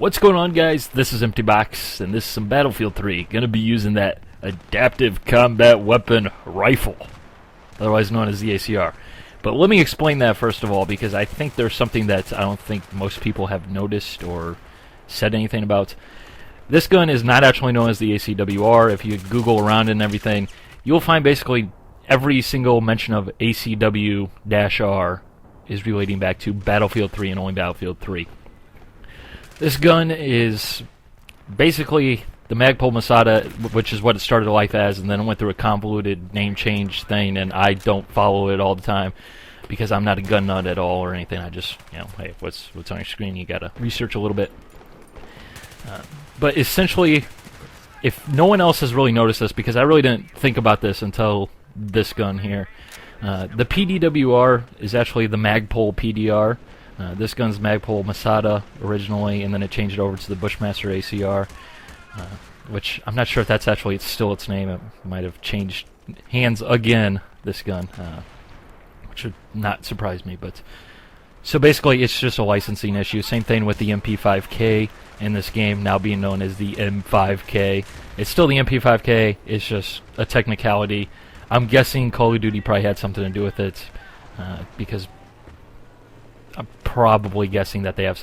What's going on, guys? This is Empty Box, and this is some Battlefield 3. Gonna be using that Adaptive Combat Weapon Rifle, otherwise known as the ACR. But let me explain that first of all, because I think there's something that I don't think most people have noticed or said anything about. This gun is not actually known as the ACW-R. If you Google around and everything, you'll find basically every single mention of ACW-R is relating back to Battlefield 3 and only Battlefield 3. This gun is basically the Magpul Masada, which is what it started life as, and then it went through a convoluted name change thing, and I don't follow it all the time because I'm not a gun nut at all or anything. I just, hey, what's on your screen? You gotta research a little bit. But essentially, if no one else has really noticed this, because I really didn't think about this until this gun here, the PDWR is actually the Magpul PDR. This gun's Magpul Masada originally, and then it changed it over to the Bushmaster ACR, which I'm not sure if that's actually still its name. It might have changed hands again, this gun, which would not surprise me. But so basically, it's just a licensing issue. Same thing with the MP5K in this game, now being known as the M5K. It's still the MP5K. It's just a technicality. I'm guessing Call of Duty probably had something to do with it, because I'm probably guessing that they have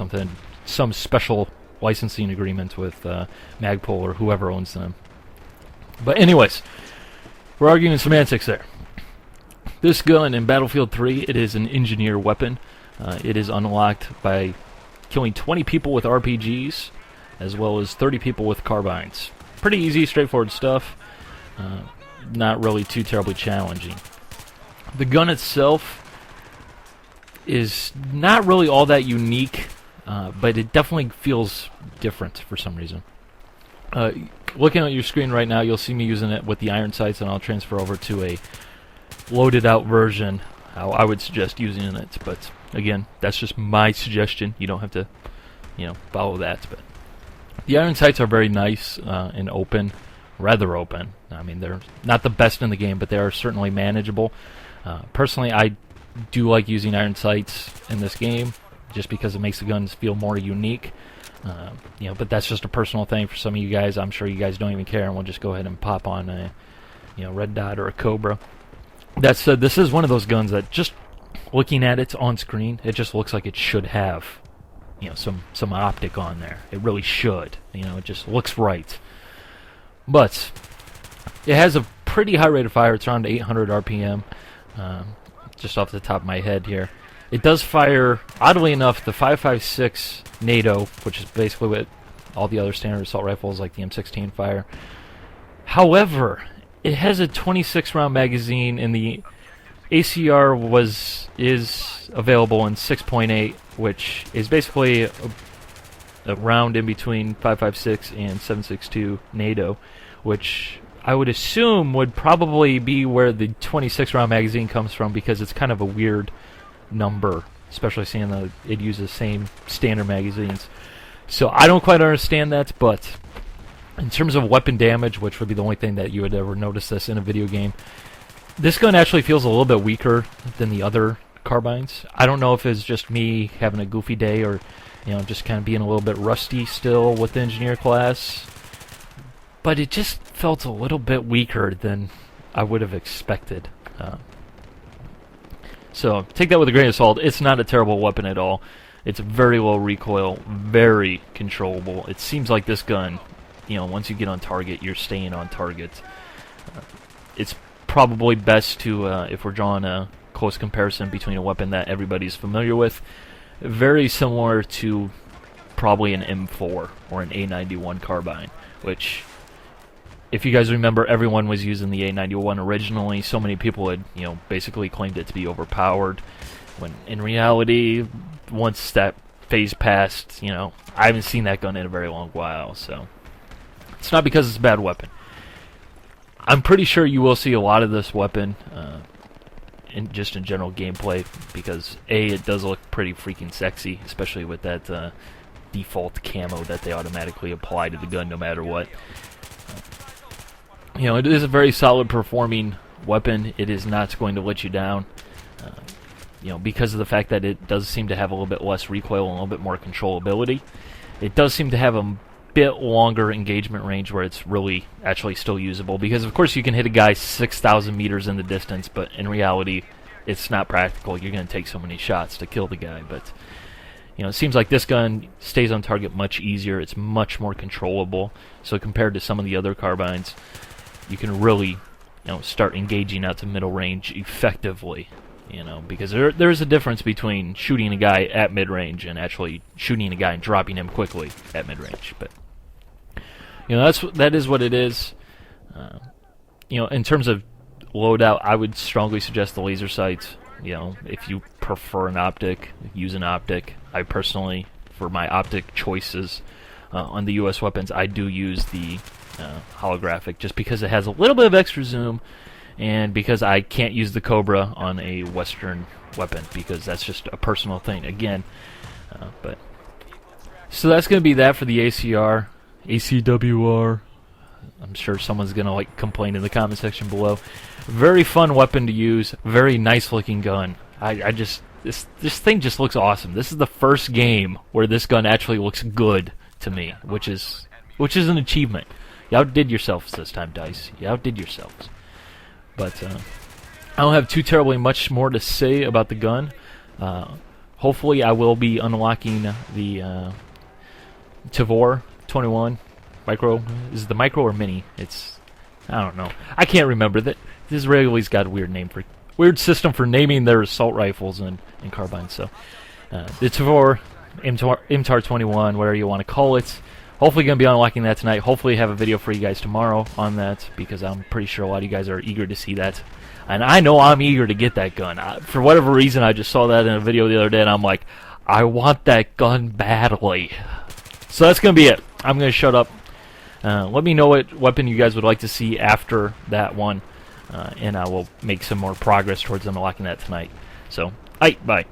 some special licensing agreement with Magpul or whoever owns them. But anyways, we're arguing semantics there. This gun in Battlefield 3, it is an engineer weapon. It is unlocked by killing 20 people with RPGs, as well as 30 people with carbines. Pretty easy, straightforward stuff. Not really too terribly challenging. The gun itself is not really all that unique, but it definitely feels different for some reason. Looking at your screen right now, you'll see me using it with the iron sights, and I'll transfer over to a loaded out version how I would suggest using it. But again, that's just my suggestion. You don't have to, follow that. But the iron sights are very nice and open, rather open. I mean, they're not the best in the game, but they are certainly manageable. Personally, I do like using iron sights in this game just because it makes the guns feel more unique. But that's just a personal thing for some of you guys. I'm sure you guys don't even care, and we'll just go ahead and pop on a red dot or a Cobra. That said, this is one of those guns that just looking at it on screen, it just looks like it should have some optic on there. It really should. It just looks right. But it has a pretty high rate of fire. It's around 800 RPM. Just off the top of my head here. It does fire, oddly enough, the 5.56 NATO, which is basically what all the other standard assault rifles like the M16 fire. However, it has a 26 round magazine, and the ACR is available in 6.8, which is basically a round in between 5.56 and 7.62 NATO, which I would assume would probably be where the 26 round magazine comes from, because it's kind of a weird number, especially seeing that it uses the same standard magazines. So I don't quite understand that, but in terms of weapon damage, which would be the only thing that you would ever notice this in a video game, this gun actually feels a little bit weaker than the other carbines. I don't know if it's just me having a goofy day, or just kind of being a little bit rusty still with the engineer class, but it just felt a little bit weaker than I would have expected. So take that with a grain of salt. It's not a terrible weapon at all. It's very low recoil, very controllable. It seems like this gun, once you get on target, you're staying on target. It's probably best to, if we're drawing a close comparison between a weapon that everybody's familiar with, very similar to probably an M4 or an A91 carbine, which, if you guys remember, everyone was using the A91 originally. So many people had, basically claimed it to be overpowered, when in reality, once that phase passed, I haven't seen that gun in a very long while. So it's not because it's a bad weapon. I'm pretty sure you will see a lot of this weapon in general gameplay, because it does look pretty freaking sexy, especially with that default camo that they automatically apply to the gun no matter what. It is a very solid performing weapon. It is not going to let you down. because of the fact that it does seem to have a little bit less recoil and a little bit more controllability. It does seem to have a bit longer engagement range where it's really actually still usable, because of course you can hit a guy 6,000 meters in the distance, but in reality it's not practical. You're going to take so many shots to kill the guy. But you know, it seems like this gun stays on target much easier. It's much more controllable. So compared to some of the other carbines, you can really, you know, start engaging out to middle range effectively. You know, because there's a difference between shooting a guy at mid range and actually shooting a guy and dropping him quickly at mid range. But you know, that is what it is. You know, in terms of loadout, I would strongly suggest the laser sights. You know, if you prefer an optic, use an optic. I personally, for my optic choices on the U.S. weapons, I do use the holographic, just because it has a little bit of extra zoom, and because I can't use the Cobra on a Western weapon, because that's just a personal thing. Again, but so that's going to be that for the ACR, ACW-R. I'm sure someone's going to like complain in the comment section below. Very fun weapon to use. Very nice looking gun. I just this thing just looks awesome. This is the first game where this gun actually looks good to me, which is an achievement. You outdid yourselves this time, DICE. You outdid yourselves. But I don't have too terribly much more to say about the gun. Hopefully I will be unlocking the Tavor 21 micro. Is it the micro or mini? I don't know. I can't remember. That this Israeli's got a weird system for naming their assault rifles and carbines. So the Tavor MTAR 21, whatever you want to call it. Hopefully going to be unlocking that tonight. Hopefully have a video for you guys tomorrow on that, because I'm pretty sure a lot of you guys are eager to see that. And I know I'm eager to get that gun. For whatever reason, I just saw that in a video the other day, and I'm like, I want that gun badly. So that's going to be it. I'm going to shut up. Let me know what weapon you guys would like to see after that one, and I will make some more progress towards unlocking that tonight. So, bye.